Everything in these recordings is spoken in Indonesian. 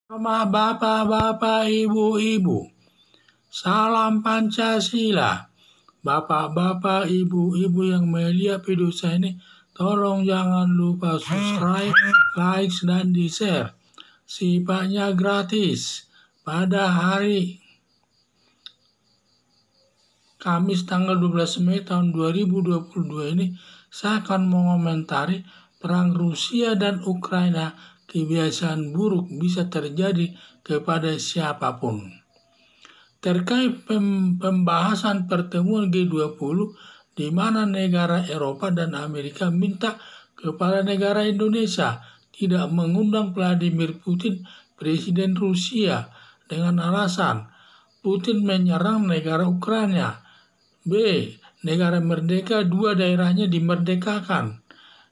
Sama bapak-bapak, ibu-ibu, salam Pancasila. Bapak-bapak, ibu-ibu yang melihat video saya ini, tolong jangan lupa subscribe, like, dan di-share. Sifatnya gratis. Pada hari Kamis tanggal 12 Mei tahun 2022 ini, saya akan mengomentari perang Rusia dan Ukraina. Kebiasaan buruk bisa terjadi kepada siapapun. Terkait pembahasan pertemuan G20, di mana negara Eropa dan Amerika minta kepada negara Indonesia tidak mengundang Vladimir Putin, Presiden Rusia, dengan alasan Putin menyerang negara Ukraina. B. Negara merdeka, dua daerahnya dimerdekakan.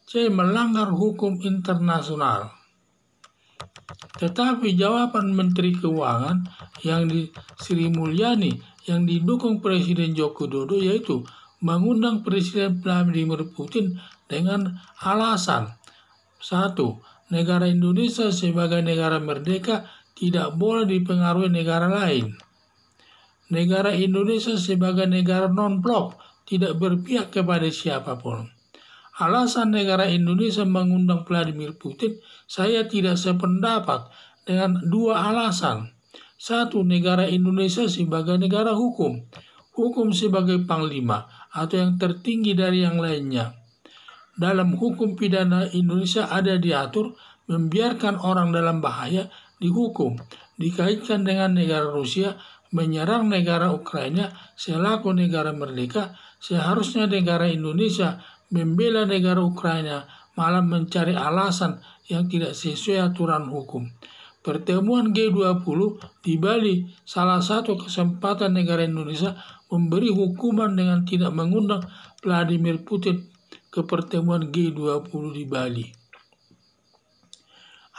C. Melanggar hukum internasional. Tetapi jawaban Menteri Keuangan yang di Sri Mulyani yang didukung Presiden Joko Widodo yaitu mengundang Presiden Vladimir Putin dengan alasan 1. Negara Indonesia sebagai negara merdeka tidak boleh dipengaruhi negara lain. Negara Indonesia sebagai negara non-blok tidak berpihak kepada siapapun. Alasan negara Indonesia mengundang Vladimir Putin, saya tidak sependapat dengan dua alasan. 1. Negara Indonesia sebagai negara hukum. Hukum sebagai panglima atau yang tertinggi dari yang lainnya. Dalam hukum pidana Indonesia ada diatur membiarkan orang dalam bahaya dihukum. Dikaitkan dengan negara Rusia menyerang negara Ukraina selaku negara merdeka, seharusnya negara Indonesia membela negara Ukraina, malah mencari alasan yang tidak sesuai aturan hukum. Pertemuan G20 di Bali, salah satu kesempatan negara Indonesia memberi hukuman dengan tidak mengundang Vladimir Putin ke pertemuan G20 di Bali.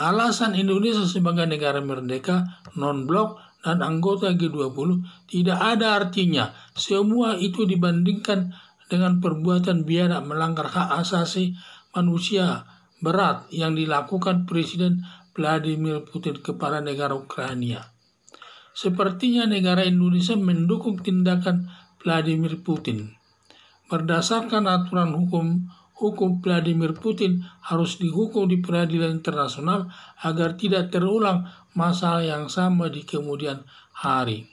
Alasan Indonesia sebagai negara merdeka, non-blok, dan anggota G20 tidak ada artinya. Semua itu dibandingkan dengan perbuatan biadab melanggar hak asasi manusia berat yang dilakukan Presiden Vladimir Putin kepada negara Ukraina. Sepertinya negara Indonesia mendukung tindakan Vladimir Putin. Berdasarkan aturan hukum Vladimir Putin harus dihukum di peradilan internasional agar tidak terulang masalah yang sama di kemudian hari.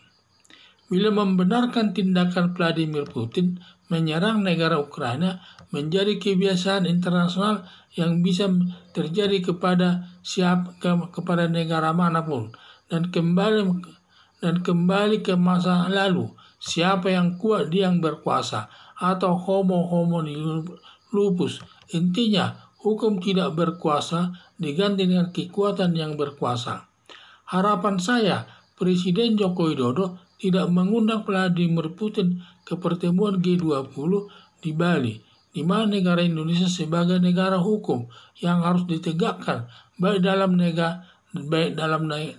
Bila membenarkan tindakan Vladimir Putin menyerang negara Ukraina menjadi kebiasaan internasional yang bisa terjadi kepada negara manapun dan kembali ke masa lalu, siapa yang kuat dia yang berkuasa atau homo lupus. Intinya hukum tidak berkuasa diganti dengan kekuatan yang berkuasa. Harapan saya Presiden Joko Widodo tidak mengundang Vladimir Putin ke pertemuan G20 di Bali, di mana negara Indonesia sebagai negara hukum yang harus ditegakkan baik dalam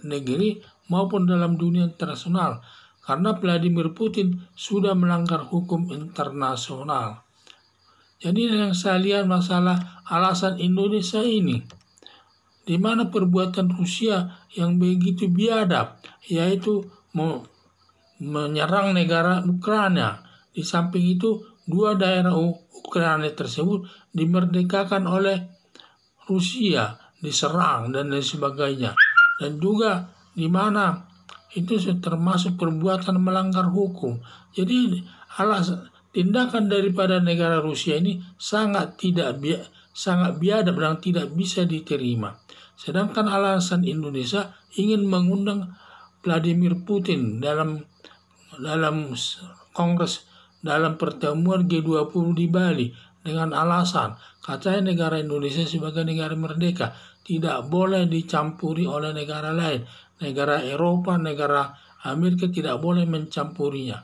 negeri maupun dalam dunia internasional, karena Vladimir Putin sudah melanggar hukum internasional. Jadi yang saya lihat masalah alasan Indonesia ini, di mana perbuatan Rusia yang begitu biadab, yaitu menyerang negara Ukraina. Di samping itu, dua daerah Ukraina tersebut dimerdekakan oleh Rusia, diserang dan lain sebagainya. Dan juga di mana itu termasuk perbuatan melanggar hukum. Jadi tindakan daripada negara Rusia ini sangat biadab dan tidak bisa diterima. Sedangkan alasan Indonesia ingin mengundang Vladimir Putin dalam kongres dalam pertemuan G20 di Bali dengan alasan katanya negara Indonesia sebagai negara merdeka tidak boleh dicampuri oleh negara lain. Negara Eropa, negara Amerika tidak boleh mencampurinya.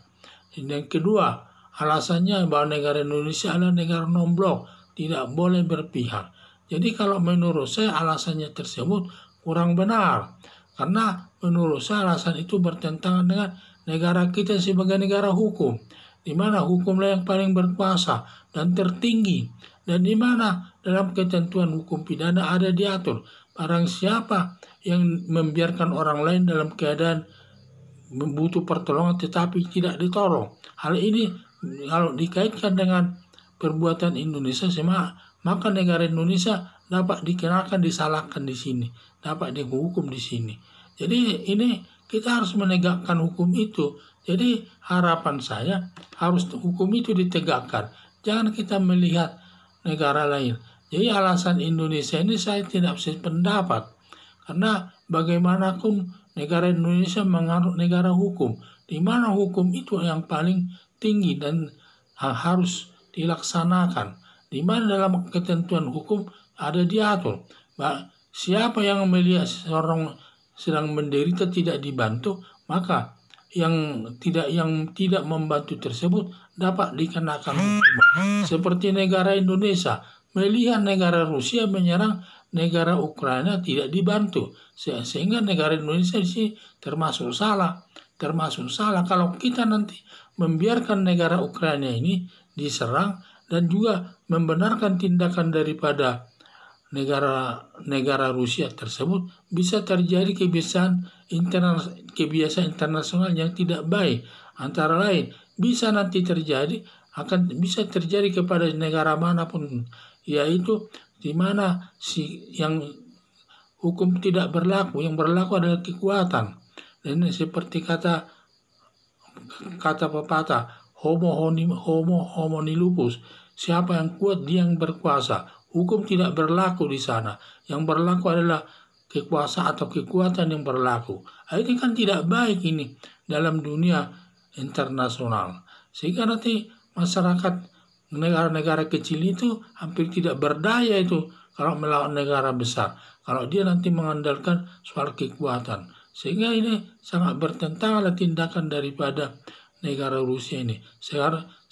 Dan yang kedua, alasannya bahwa negara Indonesia adalah negara non-blok, tidak boleh berpihak. Jadi kalau menurut saya alasannya tersebut kurang benar. Karena menurut saya alasan itu bertentangan dengan negara kita sebagai negara hukum, di mana hukumlah yang paling berkuasa dan tertinggi, dan di mana dalam ketentuan hukum pidana ada diatur barang siapa yang membiarkan orang lain dalam keadaan membutuh pertolongan tetapi tidak ditolong. Hal ini kalau dikaitkan dengan perbuatan Indonesia, maka negara Indonesia dapat dikenakan, disalahkan di sini, dapat dihukum di sini. Jadi ini kita harus menegakkan hukum itu. Jadi harapan saya harus hukum itu ditegakkan. Jangan kita melihat negara lain. Jadi alasan Indonesia ini saya tidak sependapat. Karena bagaimanapun negara Indonesia menganut negara hukum, di mana hukum itu yang paling tinggi dan harus dilaksanakan. Di mana dalam ketentuan hukum ada diatur. Siapa yang melihat seorang sedang menderita tidak dibantu, maka yang tidak membantu tersebut dapat dikenakan hukuman. Seperti negara Indonesia melihat negara Rusia menyerang negara Ukraina tidak dibantu, sehingga negara Indonesia di sini termasuk salah kalau kita nanti membiarkan negara Ukraina ini diserang dan juga membenarkan tindakan daripada negara Rusia tersebut, bisa terjadi kebiasaan internasional yang tidak baik. Antara lain bisa bisa terjadi kepada negara manapun, yaitu di mana yang hukum tidak berlaku, yang berlaku adalah kekuatan. Dan seperti kata pepatah, homo homini lupus, siapa yang kuat dia yang berkuasa. Hukum tidak berlaku di sana. Yang berlaku adalah kekuasaan atau kekuatan yang berlaku. Ini kan tidak baik ini dalam dunia internasional. Sehingga nanti masyarakat negara-negara kecil itu hampir tidak berdaya itu kalau melawan negara besar. Kalau dia nanti mengandalkan soal kekuatan. Sehingga ini sangat bertentangan tindakan daripada negara Rusia ini.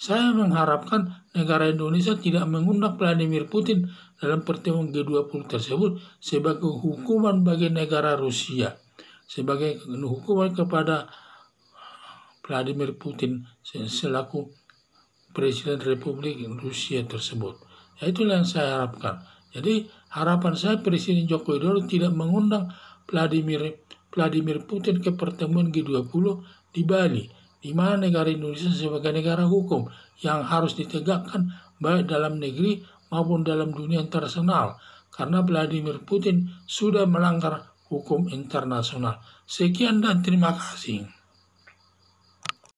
Saya mengharapkan negara Indonesia tidak mengundang Vladimir Putin dalam pertemuan G20 tersebut sebagai hukuman bagi negara Rusia, sebagai hukuman kepada Vladimir Putin selaku Presiden Republik Rusia tersebut. Itulah yang saya harapkan. Jadi harapan saya Presiden Joko Widodo tidak mengundang Vladimir Putin ke pertemuan G20 di Bali, di mana negara Indonesia sebagai negara hukum yang harus ditegakkan baik dalam negeri maupun dalam dunia internasional, karena Vladimir Putin sudah melanggar hukum internasional. Sekian dan terima kasih.